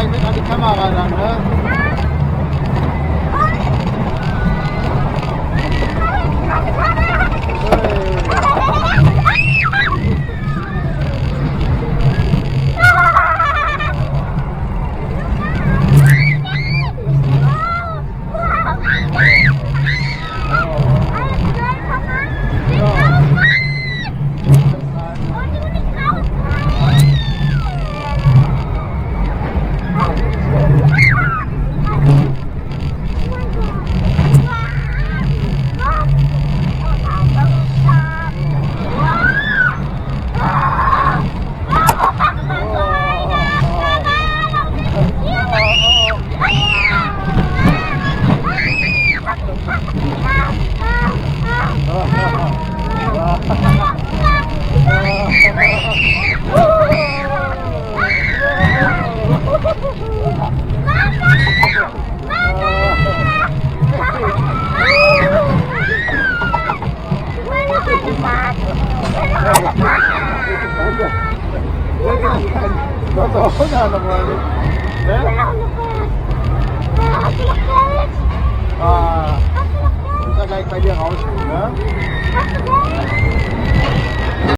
gleich mit an die Kamera dann, ne? Was auch noch mal nicht. Ne? Ah, muss er gleich bei dir rausgehen, ne?